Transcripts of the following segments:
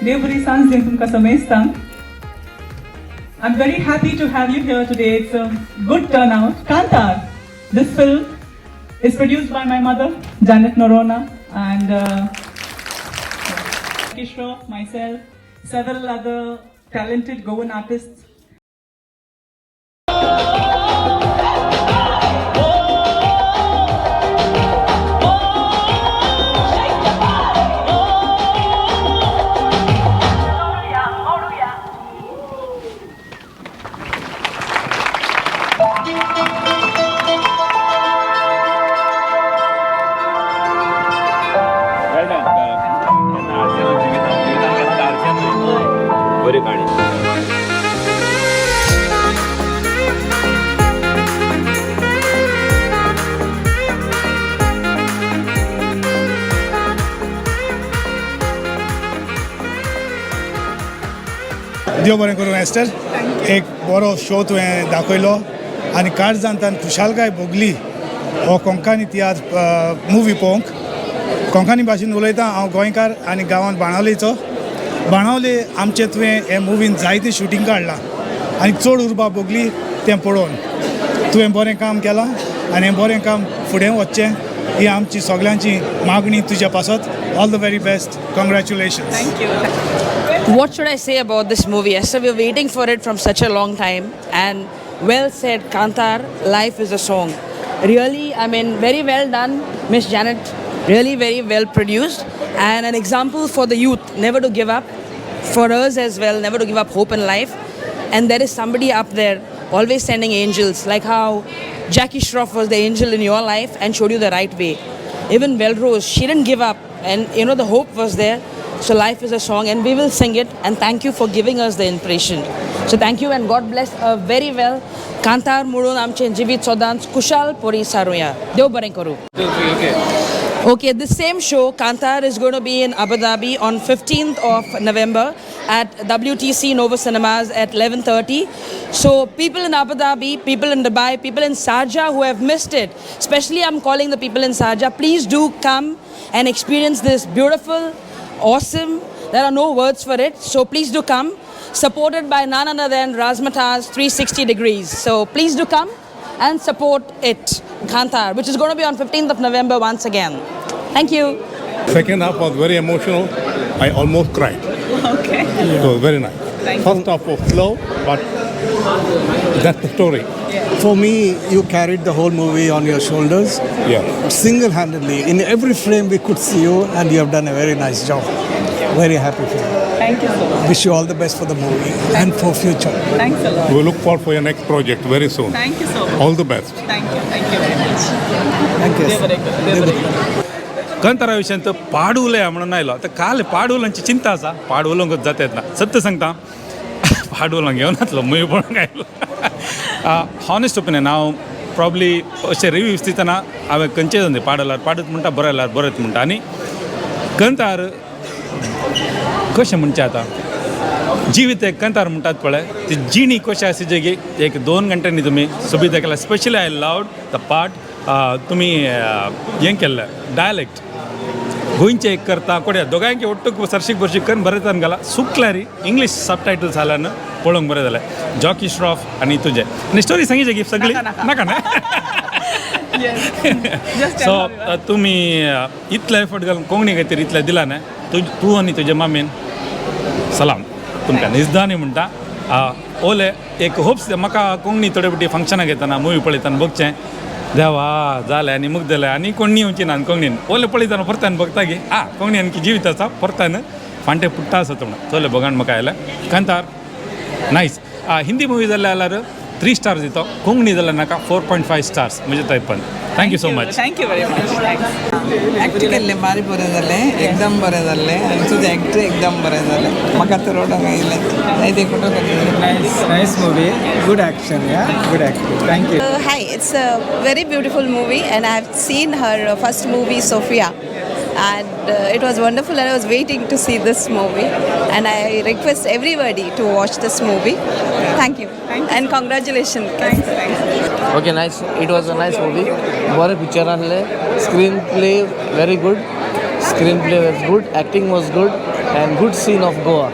Devburi Sans Jintumka Samestam. I'm very happy to have you here today. It's a good turnout. Kantar. This film is produced by my mother, Janet Norona, and Kishro, myself, several other talented Goan artists. ഒരു കാണി देव बरें करूं ester एक बरो show तुवें दाखयलो आनी काळजांतान खुशालकाय भोगली हो कोंकणी इतिहास मुवी पळोवंक कोंकणी भाशेन उलयता हांव गोंयकार आनी गांवांत बाणावलेचो बाणावले आमचे तुवें हे मुवीन जायते शुटींग काडलां आनी चड उर्बा भोगली तें पळोवन तुवें बरें काम केलां आनी हें बरें काम फुडें वचचें ही आमची सगळ्यांची मागणी तुज्या पासत all the very best congratulations. Thank you. What should I say about this movie? Esther, we're waiting for it from such a long time, and well said, Kantar, life is a song. Really, I mean, very well done, Miss Janet. Really very well produced, and an example for the youth, never to give up. For us as well, never to give up hope in life. And there is somebody up there always sending angels, like how Jackie Shroff was the angel in your life and showed you the right way. Even Belrose, she didn't give up, and you know the hope was there. So life is a song, and we will sing it, and thank you for giving us the inspiration. So thank you, and God bless very well. Kantar Mudun Amche Jivit Sodans Kushal Pori Saruya. Dev Baren Koru. Okay, this same show, Kantar, is going to be in Abu Dhabi on 15th of November at WTC Nova Cinemas at 11:30. So people in Abu Dhabi, people in Dubai, people in Sharjah who have missed it, especially I'm calling the people in Sharjah, please do come and experience this beautiful, awesome, there are no words for it, so please do come, supported by none other than Razmataz 360 Degrees. So please do come and support it, Kantar, which is going to be on 15th of November once again. Thank you. Second half was very emotional. I almost cried. Okay. It was very nice. First half was slow, but that's the story. For me, you carried the whole movie on your shoulders, Yeah. single-handedly. In every frame we could see you, and you have done a very nice job. Very happy for you. Thank you so much. Wish you all the best for the movie and for future. Thanks a lot. We look forward for your next project very soon. Thank you so much. All the best. Thank you very much. Thank you. Dev Baren Koru. Dev Baren Koru. Kantara विशयन तर पाडवले म्हणून आयलो तर काल पाडवलांची चिंता आसा पाडवलंकच जाता येत ना सत्य सांगता पाडवलांक घेवन येतलो मुवी पळोवंक आयलो हॉनेस्ट ओपिनियन हांव प्रॉब्ली अशें रिव्यूज दितना हांवें खंयचे जावन पाडलार पाडत म्हणटा बरयल्यार बरयत म्हणटा आनी कंतार कशें म्हणचें आतां जिवीत एक कंतार म्हणटात पळय ती जिणी कशें आसा जेगी एक 2 घंट्यांनी तुमी सोबीत केला specially I loud the part तुमी हें केल्लें डायलेक्ट गोंयचे एक करता कोड्या दोगांयके ಒಟ್ಟು ಸರ್ಶಿಗೆ ಬರ್ಶಿಗೆ ಕನ್ ಬರೆತಾನ ಗಲ सुकल्यारी इंग्लीश सब टायटल्स जाल्यान पळोवंक बरें जालें जॉकी श्रॉफ आनी तुजें आनी स्टोरी सांगिचे गिफ्ट सगळी नाका ना सो तुमी इतले एफर्ट घालून कोंकणी खातीर इतलें दिलां न्हय तूं आनी तुजे मामीन सलाम तुमकां निजदानी म्हणटा ओले एक होप्स म्हाका कोंकणी थोडे फावटी फंक्शनाक येताना मुवी पळयतना बघचें देवा जालें आनी मुग्दलें आनी कोणी येवची ना कोंकणीन ओले पळयतना परतान बघता गे कोंकणी आनी जिवीत आसा परतान फांटे पुट्टा आसा तो म्हणून चोले बघान म्हाका आयलें कांतार नायस हिंदी मुवी जाल्यार 3 स्टार्स दितो कोंकणी जाल्यार नाका 4.5 स्टार्स म्हणजे टायपान thank you so much Thank you very much. Thanks. Act केल्लें बारी बरें जालें एकदम बरें जाल्लें आनी तुजें एक्ट एकदम बरें जालें म्हाका तर रडोंक येयलें जायते फोटो काडले Nice movie, good action, yeah, good acting. Thank you. Hi, it's a very beautiful movie, and I've seen her first movie, Sophia, and it was wonderful, and I was waiting to see this movie, and I request everybody to watch this movie. Thank you. And congratulations. Thanks. Okay, nice. It was a nice movie. बरे picture आणले. Screenplay very good. Screenplay was good. Acting was good. and good scene of Goa.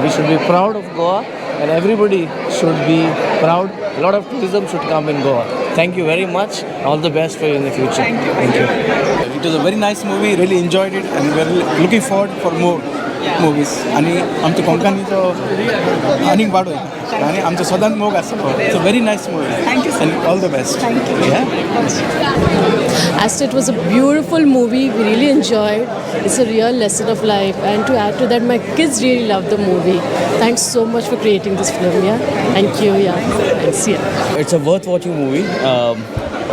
We should be proud of Goa, and everybody should be proud. A lot of tourism should come in Goa. Thank you very much. All the best for you in the future. Thank you. It was a very nice movie. Really enjoyed it, and we're looking forward for more movies. आणि आमच्या कोंकणीचो आनीक वाडो आणि आमचो सदांच मोग आसलो. It's a very nice movie. Thank you so and all the best. Thank you. Yeah. As it was a beautiful movie, we really enjoyed. It's a real lesson of life, and to add to that, my kids really loved the movie. Thanks so much for creating this film. Yeah, thank you. Yeah, thanks. Yeah. It's a worth watching movie.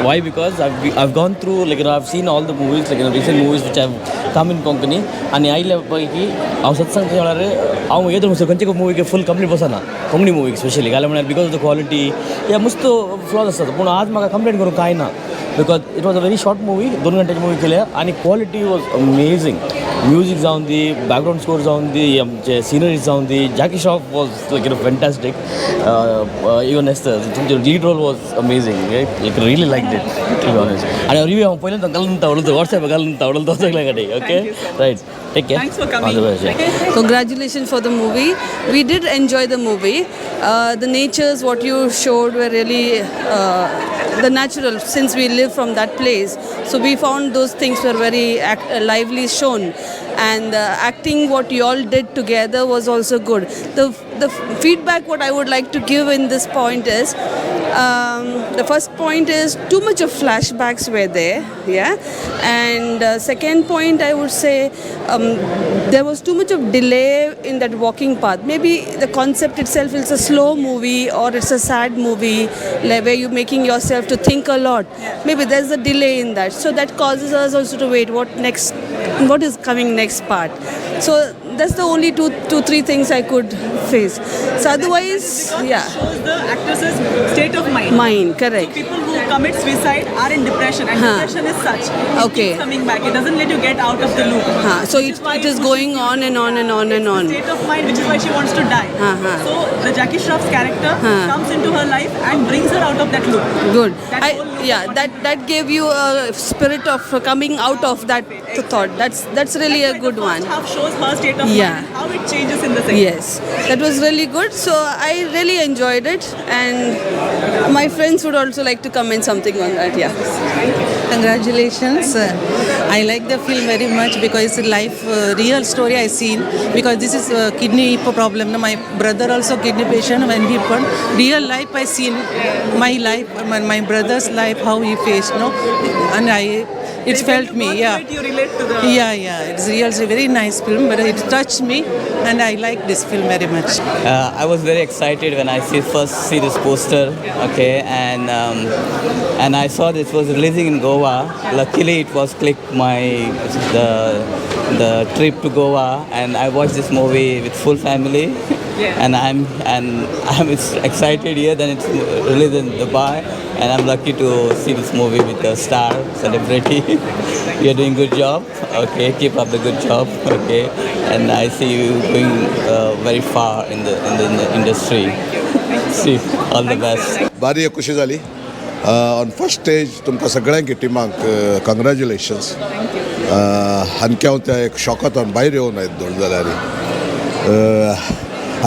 Why? Because I've gone through, like, I've seen all the movies, like, recent movies which have come in Konkani, and I love पैकी हांव सत्संग केल्यार हांव येदर मस्त खंयचे मुवीक full complete बसना Konkani मुवीक specially घाले म्हळ्यार because of the quality या मस्त फ्लॉज आसतात पूण आज म्हाका कंप्लेंट करूंक कांय ना because it was a very short movie 2 घंट्याची मुवी केल्या आनी क्वॉलिटी वॉज अमेझींग म्युजीक जावन दी बॅकग्राऊंड स्कोर जावन दी आमचे सिनरीज जावन दी Jackie Shroff was like fantastic even एस्टर तुमचे lead role was amazing like really like it to be honest आनी रिव्यू हांव पयलें घालून तावडलो वॉट्सॅप घालून तावडलो तो सगळ्या कडेन okay right take care Thanks for coming. Congratulations for the movie. We did enjoy the movie. The natures, what you showed, were really the natural, since we live from that place. So we found those things were very lively shown. And acting, what you all did together was also good. The feedback what I would like to give in this point is, the first point is too much of flashbacks were there, yeah. And second point, I would say there was too much of delay in that walking path. Maybe the concept itself is a slow movie or it's a sad movie, like where you're making yourself to think a lot. Maybe there's a delay in that, so that causes us also to wait. What next? What is coming next part? So that's the only two three things I could face. So otherwise, yeah. Shows the actress's state of mind. Mind, correct. People who commit suicide are in depression, and depression is such. It Okay. keeps coming back. It doesn't let you get out of the loop. So Which why it is you- going on and on and on and on. State of mind, which is why she wants to die. So the Jackie Shroff's character comes into her life and brings her out of that loop. Good. That whole loop Yeah, that gave you a spirit of coming out of that thought. That's really a good one. The first half shows her state of Yeah. mind and how it changes in the second. Yes, that was really good. So I really enjoyed it, and my friends would also like to comment something on that. Yeah. Congratulations. I like the film very much because it's a life, real story I seen. Because this is a kidney problem. No, my brother also kidney patient. When he put real life, I seen my life, my brother's life, how he faced. No, and it's felt me. Yeah. You relate to the. Yeah. It's real. It's a very nice film, but it touched me, and I like this film very much. I was very excited when I first see this poster, okay, and I saw this was releasing in Goa. Luckily, it was clicked the trip to Goa, and I watched this movie with full family. Yeah. And I'm excited here. Then it's released in Dubai, and I'm lucky to see this movie with a star celebrity. You're doing good job. Okay, keep up the good job. Okay, and I see you going very far in the industry. See, all the best. भारी खुशी जाली on first stage तुमकां सगळ्यांक टिमांक कंग्रॅच्युलेशन्स आनकी हांव त्या एक शॉकांतून भायर येवन आयत दोन जाल्यार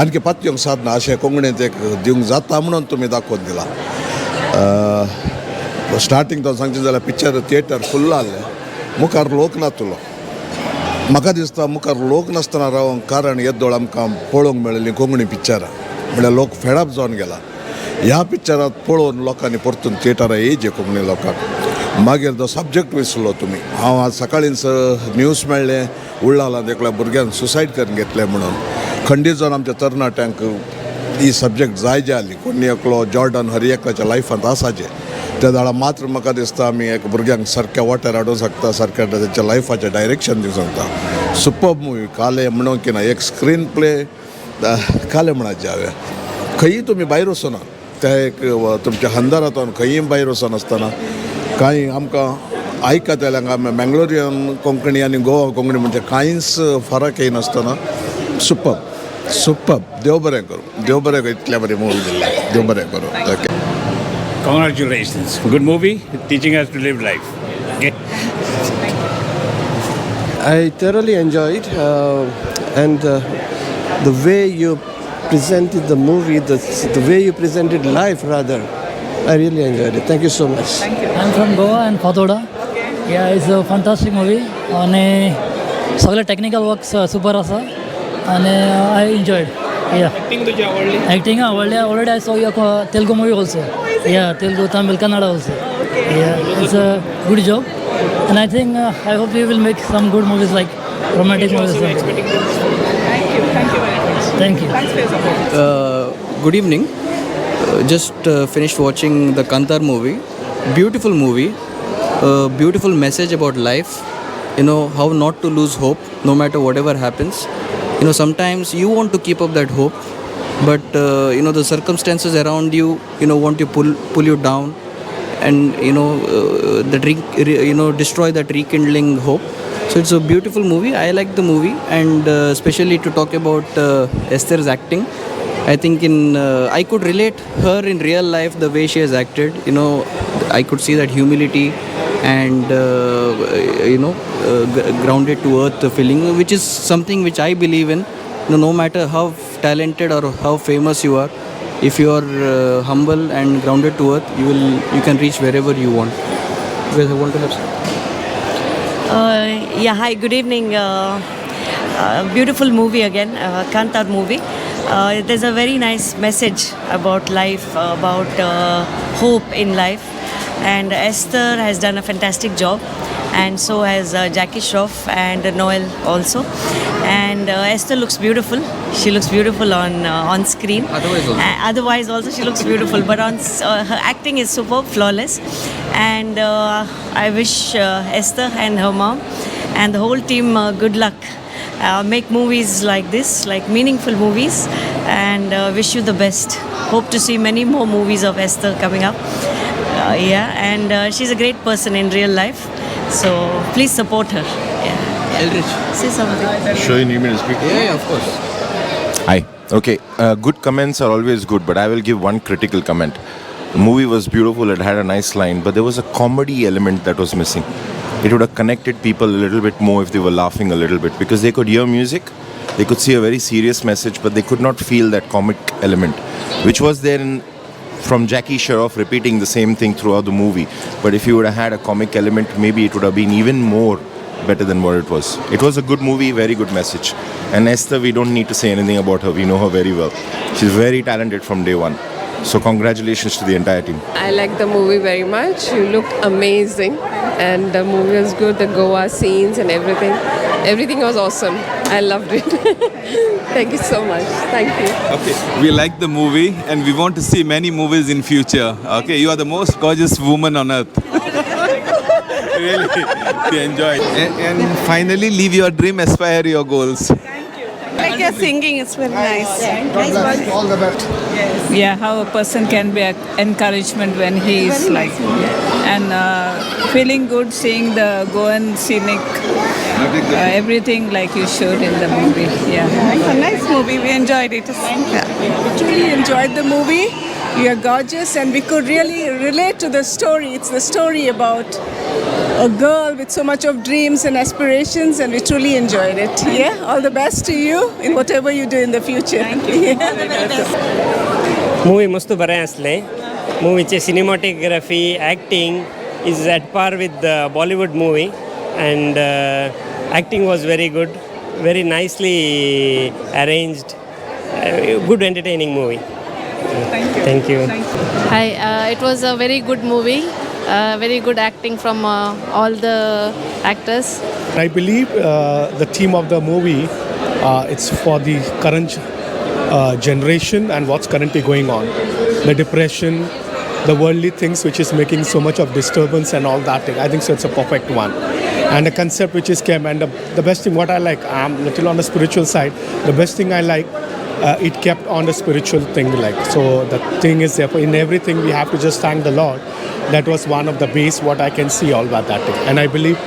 आनकी पातयेवंक साधना अशें कोंकणींत एक दिवंक जाता म्हणून तुमी दाखोवन दिला स्टार्टींग तो सांगचें जाल्यार पिक्चर थिएटर फुल्ल आहलें मुखार लोक नातलो म्हाका दिसता मुखार लोक नासतना रावंक कारण येदोळ आमकां पळोवंक मेळिल्लीं कोंकणी पिक्चरां म्हळ्यार लोक फेडअप जावन गेला ह्या पिक्चरांत पळोवन लोकांनी परतून थिएटरां येयचे कोंकणी लोकांक मागीर तो सब्जेक्ट विसरलो तुमी हांव आज सकाळींच न्यूज मेळ्ळें उरलां एकल्या भुरग्यान सुसायड करून घेतलें म्हणून खंडीत जावन आमच्या तरणाट्यांक ही सब्जेक्ट जाय जे आहली कोणी एकलो जॉर्डन हर एकल्याच्या लायफांत आसाचे त्या दाळा मात्र म्हाका दिसता आमी एक भुरग्यांक सारक्या वाट्यार हाडूंक शकता सारक्या तेंच्या लायफाचें डायरेक्शन दिवंक शकता सुपर्ब मुवी काले म्हणून की ना एक स्क्रीन प्ले काले म्हणचे हांवें खंयी तुमी भायर वचना त्या एक तुमच्या हंदारांतून खंयी भायर वचनासतना कांय आमकां आयकत जाल्यार मँगलोरियन कोंकणी आनी गोवा कोंकणी म्हणजे कांयच फरक येनासतना सुपर्ब देव बरें करूं देव बरें करूं इतल्या बरें मुवी दिल्लें देव बरें करूं okay Congratulations. Good movie, teaching us to live life. Okay. I thoroughly enjoyed. and the way you presented the movie, the way you presented life rather, I really enjoyed it. Thank you so much. I'm from Goa and Patoda. Yeah, it's a fantastic movie. And सगळे technical work super आसा आणि I enjoyed. Yeah. Acting तुझी आवडली? Acting आवडली. Already I saw your Telugu movie also. Yeah, Telugu, Tamil, Kannada also. Yeah, it's a good job. And I think I hope you will make some good movies like romantic movies. Thank you very much. Thank you. Thanks for your support. Good evening. Just finished watching the Kantar movie. Beautiful movie. Beautiful message about life. You know, how not to lose hope no matter whatever happens. You know, sometimes you want to keep up that hope, but you know, the circumstances around you, you know, want to pull you down, and you know, destroy that rekindling hope. So it's a beautiful movie. I like the movie, and especially to talk about Esther's acting. I think I could relate her in real life the way she has acted. You know, I could see that humility and grounded to earth feeling, which is something which I believe in. No matter how talented or how famous you are, if you are humble and grounded to earth, you can reach wherever you want. You guys want to have Yeah, hi, good evening. Beautiful movie again, Kantar movie. There's a very nice message about life, about hope in life. And Esther has done a fantastic job, and so has Jackie Shroff and Noel also. And Esther looks beautiful. She looks beautiful on screen. Otherwise also she looks beautiful, but her acting is superb, flawless. And I wish Esther and her mom and the whole team good luck. Make movies like this, like meaningful movies, and wish you the best. Hope to see many more movies of Esther coming up. And she's a great person in real life, so please support her. Eldridge, say something. Sure, you need me to speak? Yeah, of course. Hi. Okay, good comments are always good, but I will give one critical comment. The movie was beautiful, it had a nice line, but there was a comedy element that was missing. It would have connected people a little bit more if they were laughing a little bit, because they could hear music, they could see a very serious message, but they could not feel that comic element, which was there from Jackie Shroff repeating the same thing throughout the movie. But if you would have had a comic element, maybe it would have been even more better than what it was. It was a good movie, very good message. And Esther, we don't need to say anything about her. We know her very well. She's very talented from day one. So congratulations to the entire team. I like the movie very much. You looked amazing, and the movie was good. The Goa scenes and everything. Everything was awesome. I loved it. Thank you so much. Thank you. Okay, we like the movie and we want to see many movies in future. Okay, you are the most gorgeous woman on earth. Really, we enjoyed. And finally, live your dream, aspire your goals. Like your singing, it's very nice. All the best. Yeah, how a person can be encouragement when he is like, and feeling good seeing the Goan scenic, everything like you showed in the movie. Yeah, it's a nice movie. We enjoyed it. We truly enjoyed the movie. You are gorgeous, and we could really relate to the story. It's the story about a girl with so much of dreams and aspirations, and we truly enjoyed it. Yeah, all the best to you in whatever you do in the future. Thank you. Movie मस्त बरें आसलें. Movieचे cinematography, acting is at par with the Bollywood movie, and acting was very good, very nicely arranged, good entertaining movie. Thank you. Hi, it was a very good movie. Very good acting from all the actors. I believe the theme of the movie, it's for the current generation and what's currently going on. The depression, the worldly things which is making so much of disturbance and all that thing. I think so it's a perfect one. And the concept which is came, and the best thing what I like, I'm a little on the spiritual side. The best thing I like, it kept on the spiritual thing, like. So the thing is, therefore, in everything we have to just thank the Lord. That was one of the base what I can see all about that thing. And I believe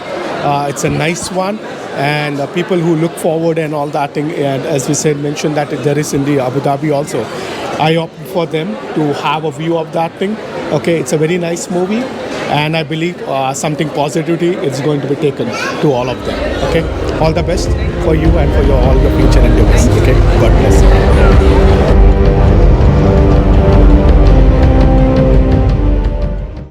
it's a nice one, and people who look forward and all that thing, and as we said, mentioned that there is in the Abu Dhabi also. I opt for them to have a view of that thing. Okay, it's a very nice movie, and I believe something positivity is going to be taken to all of them. Okay, all the best for you and for all your future endeavors. Okay, God bless.